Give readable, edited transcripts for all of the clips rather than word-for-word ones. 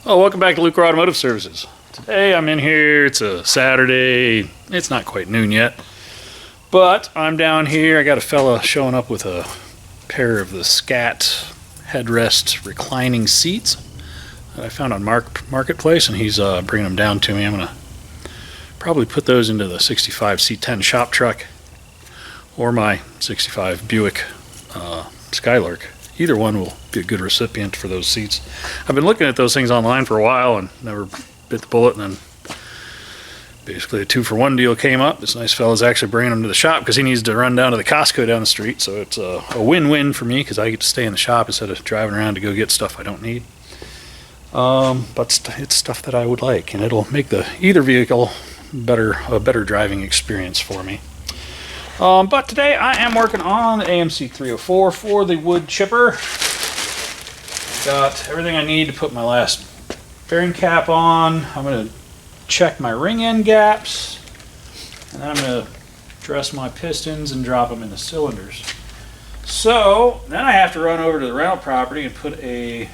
Oh, welcome back to Lucore Automotive Services. Today I'm in here, it's a Saturday, it's not quite noon yet, but I'm down here. I got a fella showing up with a pair of the Scat headrest reclining seats that I found on Marketplace, and he's bringing them down to me. I'm going to probably put those into the 65 C10 shop truck or my 65 Buick Skylark. Either one will be a good recipient for those seats. I've been looking at those things online for a while and never bit the bullet, and then basically a 2-for-1 deal came up. This nice fella's actually bringing them to the shop because he needs to run down to the Costco down the street, so it's a win-win for me because I get to stay in the shop instead of driving around to go get stuff I don't need. But it's stuff that I would like, and it'll make either vehicle a better driving experience for me. But today I am working on the AMC 304 for the wood chipper. Got everything I need to put my last bearing cap on. I'm going to check my ring end gaps, and then I'm going to dress my pistons and drop them in the cylinders. So then I have to run over to the rental property and put a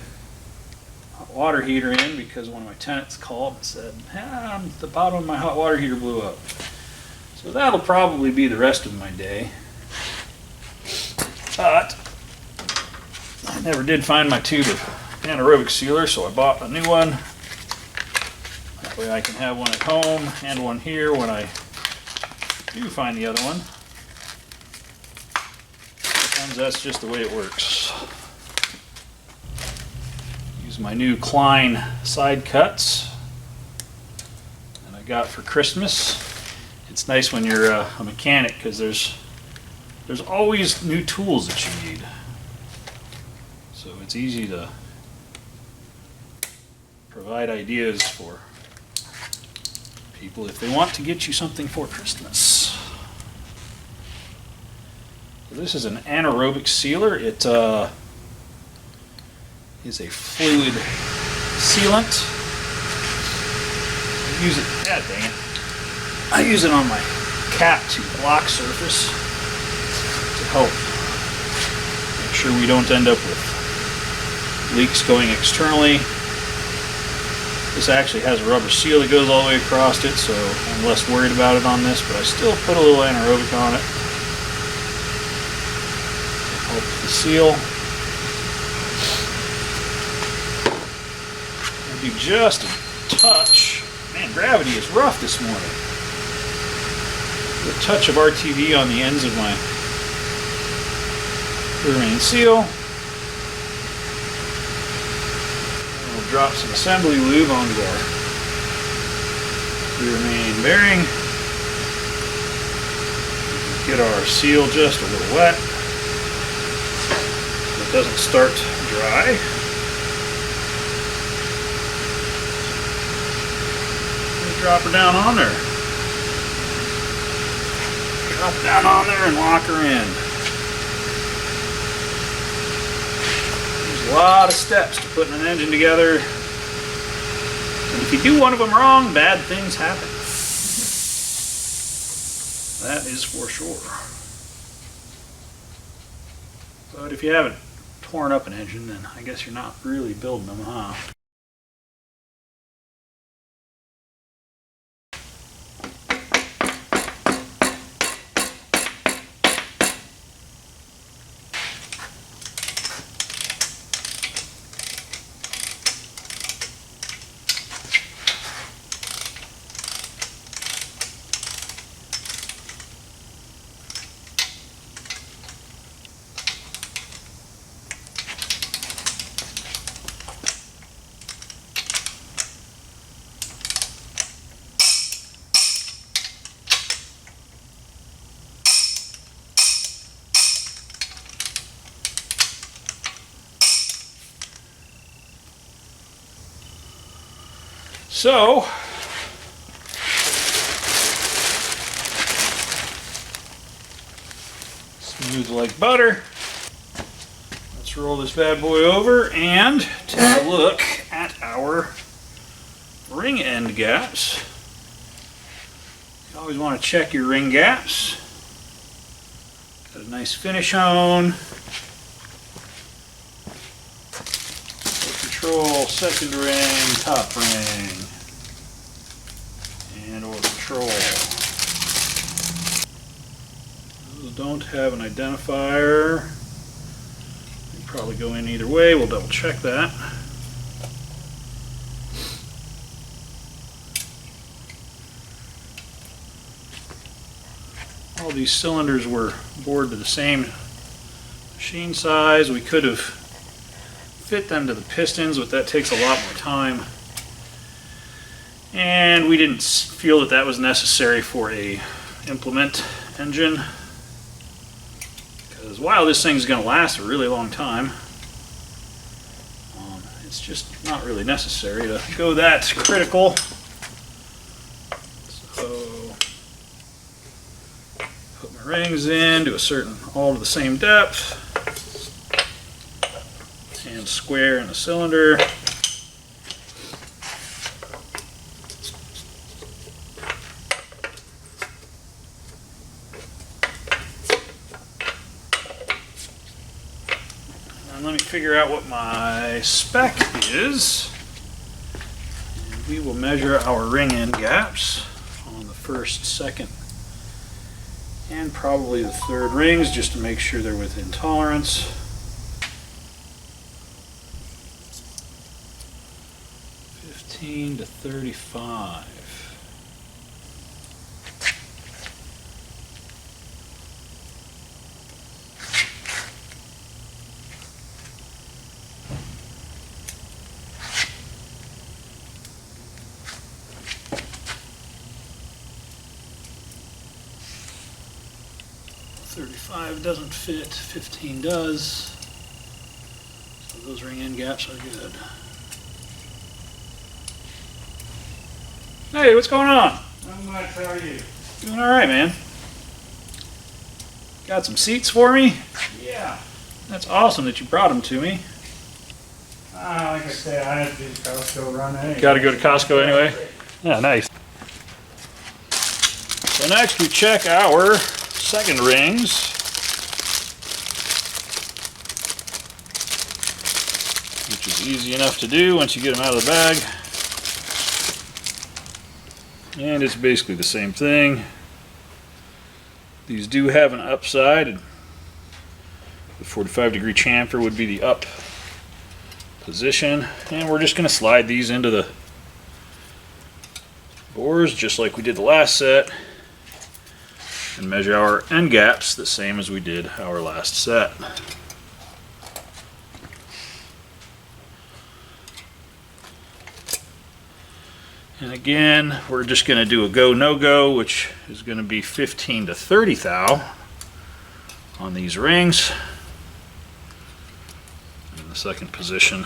hot water heater in because one of my tenants called and said, the bottom of my hot water heater blew up. So that'll probably be the rest of my day. But I never did find my tube of anaerobic sealer, so I bought a new one. That way I can have one at home and one here when I do find the other one. Sometimes that's just the way it works. Use my new Klein side cuts that I got for Christmas. It's nice when you're a mechanic because there's always new tools that you need. So it's easy to provide ideas for people if they want to get you something for Christmas. So this is an anaerobic sealer. It is a fluid sealant. I use it, dang it. I use it on my cap to block surface to help make sure we don't end up with leaks going externally. This actually has a rubber seal that goes all the way across it, so I'm less worried about it on this, but I still put a little anaerobic on it to help the seal. I do just a touch. Man, gravity is rough this morning. A touch of RTV on the ends of my rear main seal. And we'll drop some assembly lube onto our rear main bearing. Get our seal just a little wet so it doesn't start dry. Just drop her down on there. Drop down on there and lock her in. There's a lot of steps to putting an engine together. And if you do one of them wrong, bad things happen. That is for sure. But if you haven't torn up an engine, then I guess you're not really building them, huh? So, smooth like butter. Let's roll this bad boy over and take a look at our ring end gaps. You always want to check your ring gaps. Got a nice finish on. control, second ring, top ring, and or control. Those don't have an identifier. They probably go in either way. We'll double check that. All these cylinders were bored to the same machine size. We could have fit them to the pistons, but that takes a lot more time. And we didn't feel that that was necessary for a implement engine. Because while this thing's going to last a really long time, it's just not really necessary to go that critical. So, put my rings in, do all to the same depth, and square in the cylinder. And let me figure out what my spec is. And we will measure our ring end gaps on the first, second, and probably the third rings just to make sure they're within tolerance. 15 to 35. Doesn't fit, 15 does. So those ring end gaps are good. Hey, what's going on? Not much, how are you? Doing alright, man. Got some seats for me? Yeah. That's awesome that you brought them to me. Like I said, I had to do the Costco run anyway. Got to go to Costco anyway? Yeah, nice. So next we check our second rings. Which is easy enough to do once you get them out of the bag. And it's basically the same thing. These do have an upside. The 45-degree chamfer would be the up position. And we're just going to slide these into the bores just like we did the last set. And measure our end gaps the same as we did our last set. And again, we're just going to do a go, no-go, which is going to be 15 to 30 thou on these rings. In the second position.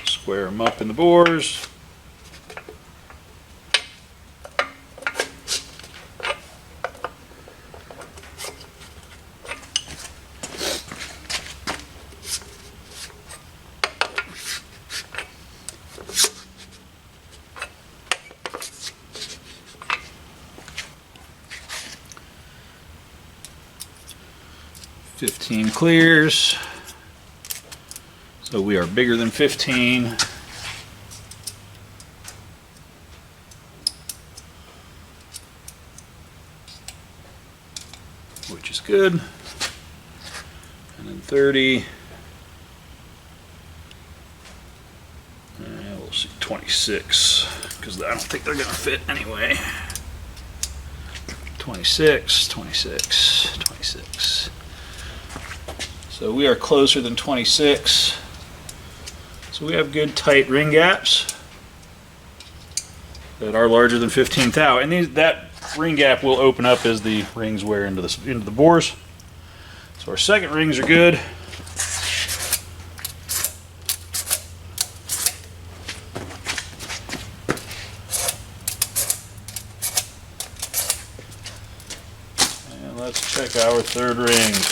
Square them up in the bores. Clears, so we are bigger than 15. Which is good. And then 30. And we'll see 26, because I don't think they're going to fit anyway. 26, 26, 26. So we are closer than 26. So we have good tight ring gaps that are larger than 15 thou. And that ring gap will open up as the rings wear into the bores. So our second rings are good. And let's check our third rings.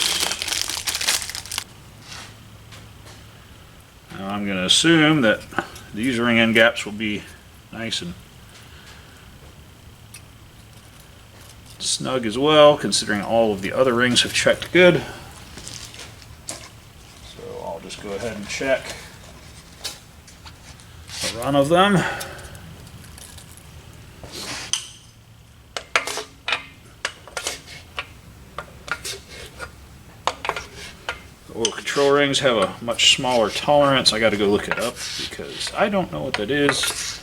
Now I'm going to assume that these ring end gaps will be nice and snug as well, considering all of the other rings have checked good. So I'll just go ahead and check a run of them. The oil control rings have a much smaller tolerance. I got to go look it up because I don't know what that is.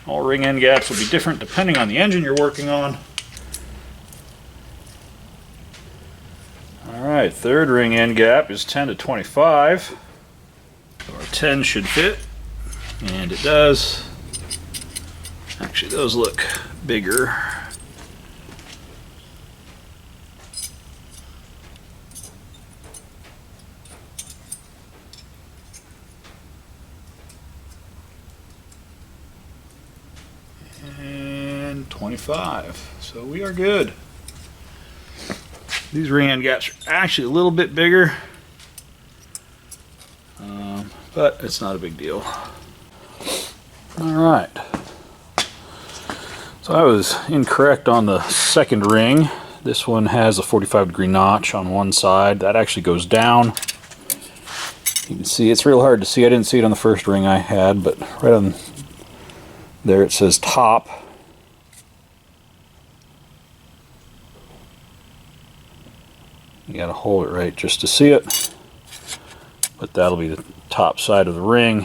All ring end gaps will be different depending on the engine you're working on. Alright, third ring end gap is 10 to 25. So our 10 should fit, and it does. Actually, those look bigger. And 25. So we are good. These ring end gaps are actually a little bit bigger, but it's not a big deal. Alright. So I was incorrect on the second ring. This one has a 45-degree notch on one side. That actually goes down. You can see it's real hard to see. I didn't see it on the first ring I had, but right on there it says top. You gotta hold it right just to see it. But that'll be the top side of the ring.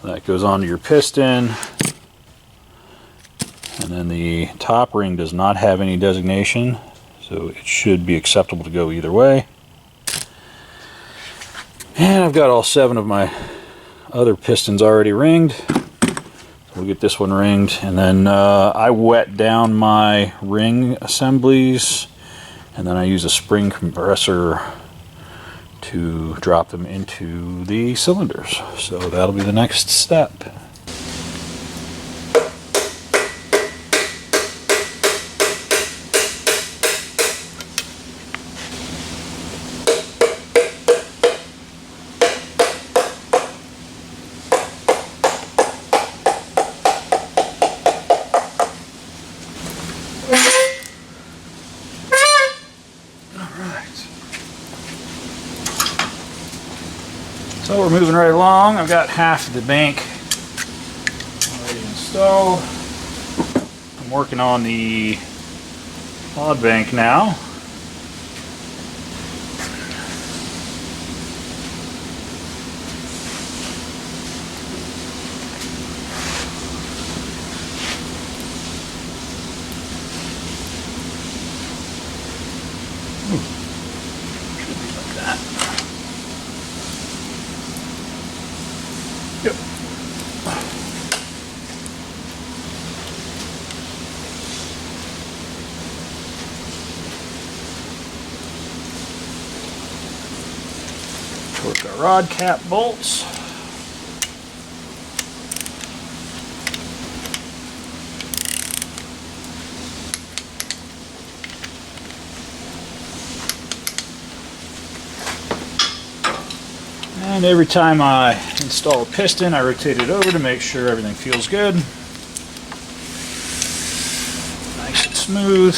That goes onto your piston. And then the top ring does not have any designation, so it should be acceptable to go either way. And I've got all 7 of my other pistons already ringed. We'll get this one ringed, and then I wet down my ring assemblies, and then I use a spring compressor to drop them into the cylinders. So that'll be the next step. So we're moving right along. I've got half of the bank already installed. I'm working on the pod bank now. Torque our rod cap bolts. And every time I install a piston, I rotate it over to make sure everything feels good. Nice and smooth.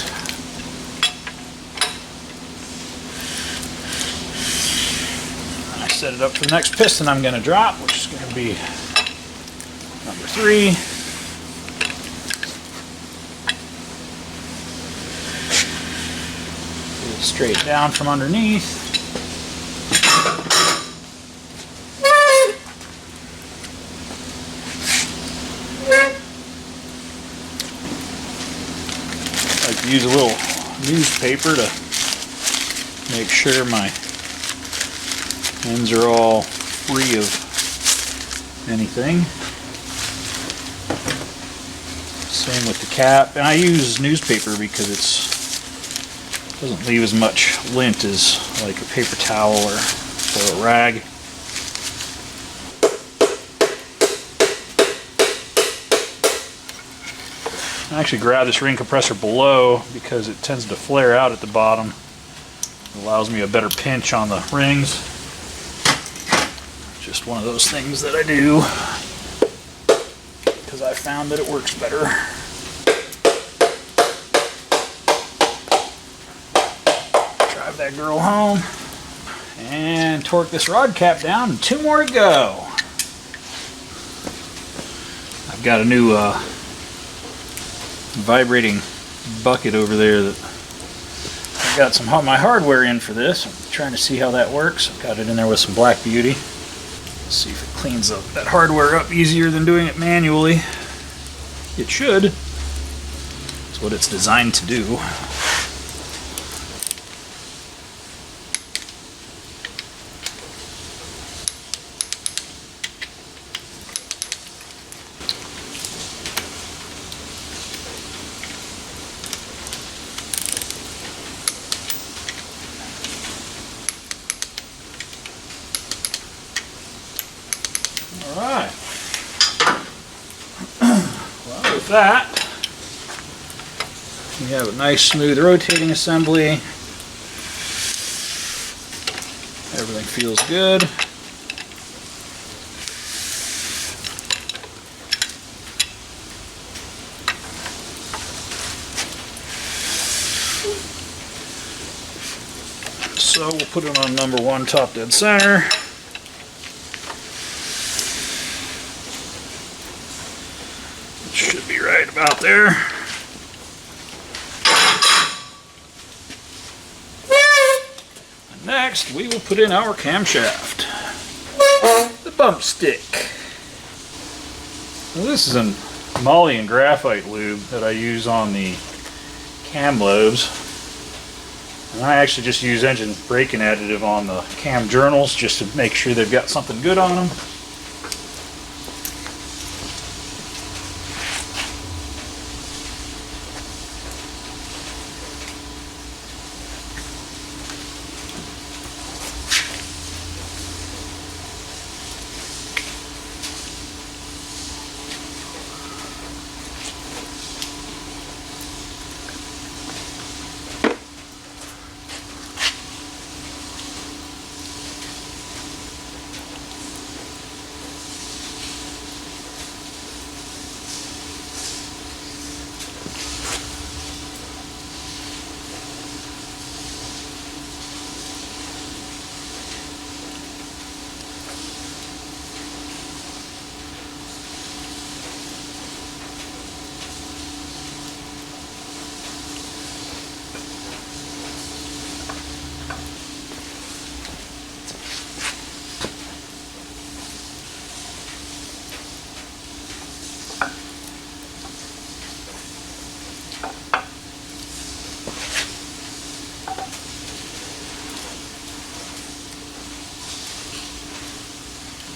Set it up for the next piston I'm going to drop, which is going to be number 3. Get it straight down from underneath. I like to use a little newspaper to make sure my ends are all free of anything. Same with the cap. And I use newspaper because it doesn't leave as much lint as like a paper towel or a rag. I actually grab this ring compressor below because it tends to flare out at the bottom. It allows me a better pinch on the rings. Just one of those things that I do because I found that it works better. drive that girl home and torque this rod cap down, and 2 more to go. I've got a new vibrating bucket over there that I've got some of my hardware in for this. I'm trying to see how that works. I've got it in there with some Black Beauty. Let's see if it cleans up that hardware up easier than doing it manually. It should. It's what it's designed to do. Alright, well with that, we have a nice smooth rotating assembly. Everything feels good. So we'll put it on number 1 top dead center. Should be right about there. And next, we will put in our camshaft. The bump stick. Well, this is an moly and graphite lube that I use on the cam lobes. And I actually just use engine braking additive on the cam journals just to make sure they've got something good on them.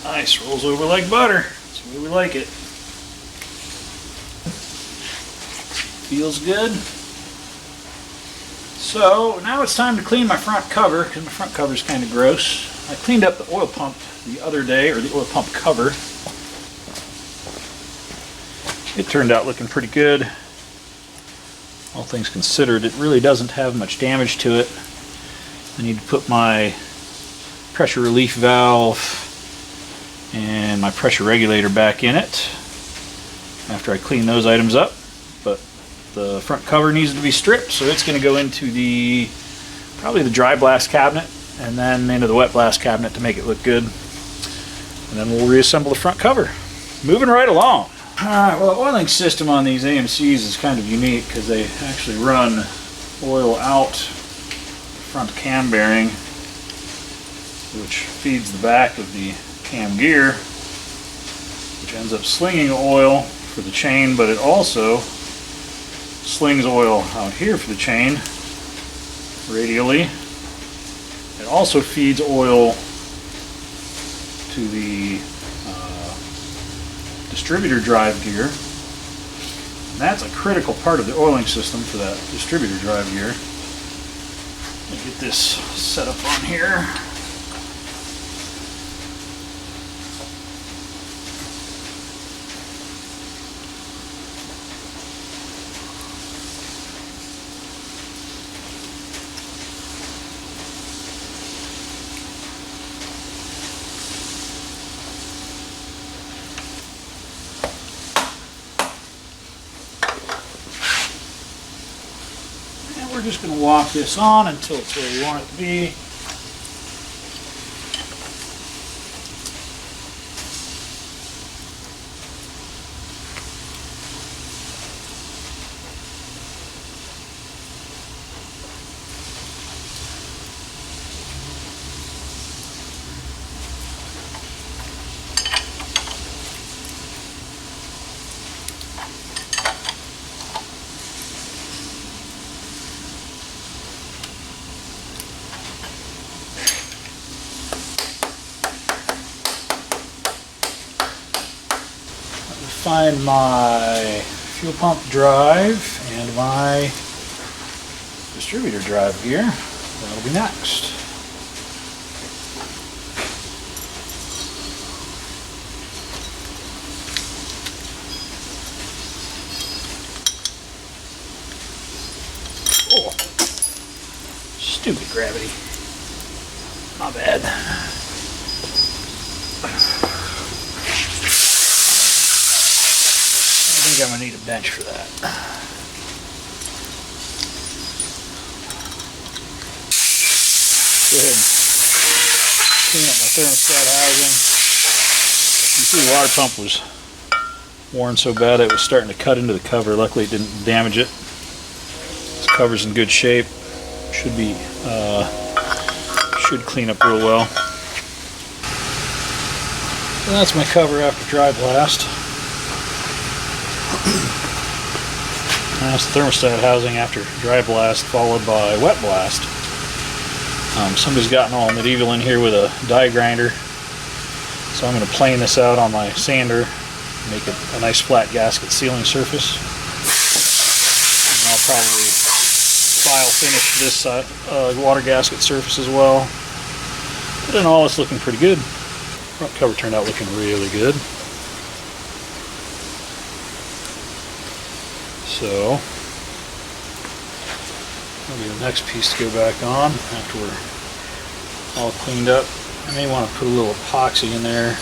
Nice, rolls over like butter. That's the way we like it. Feels good. So now it's time to clean my front cover, because my front cover is kind of gross. I cleaned up the oil pump the other day, or the oil pump cover. It turned out looking pretty good. All things considered, it really doesn't have much damage to it. I need to put my pressure relief valve and my pressure regulator back in it after I clean those items up. But the front cover needs to be stripped, so it's going to go into probably the dry blast cabinet and then into the wet blast cabinet to make it look good. And then we'll reassemble the front cover. Moving right along. Alright, well the oiling system on these AMCs is kind of unique because they actually run oil out front cam bearing, which feeds the back of the cam gear, which ends up slinging oil for the chain, but it also slings oil out here for the chain radially. It also feeds oil to the distributor drive gear, and that's a critical part of the oiling system for that distributor drive gear. Let me get this set up on here. we're just going to walk this on until it's where we want it to be. Find my fuel pump drive and my distributor drive here. That'll be next. Oh, stupid gravity. My bad. I think I'm gonna need a bench for that. Go ahead and clean up my thermostat housing. You see the water pump was worn so bad it was starting to cut into the cover. Luckily it didn't damage it. This cover's in good shape. Should clean up real well. So that's my cover after dry blast. That's the thermostat housing after dry blast followed by wet blast. Somebody's gotten all medieval in here with a die grinder, so I'm going to plane this out on my sander, make it a nice flat gasket sealing surface. And I'll probably file finish this water gasket surface as well. But in all, it's looking pretty good. Front cover turned out looking really good. So, that'll be the next piece to go back on after we're all cleaned up. I may want to put a little epoxy in there,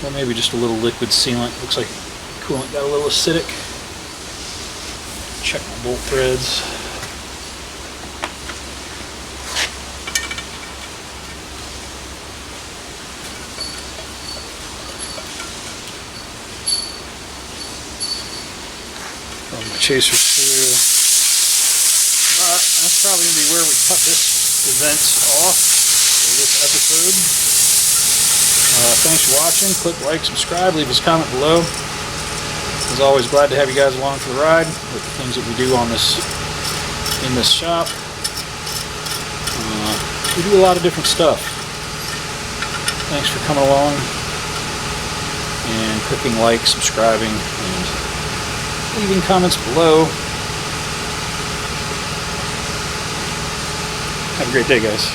or maybe just a little liquid sealant. Looks like coolant got a little acidic. Check my bolt threads. Run my chasers through. But that's probably going to be where we cut this event off for this episode. Thanks for watching. Click like, subscribe, leave us a comment below. As always, glad to have you guys along for the ride with the things that we do on this in this shop. We do a lot of different stuff. Thanks for coming along and clicking like, subscribing, and leaving comments below. Have a great day, guys.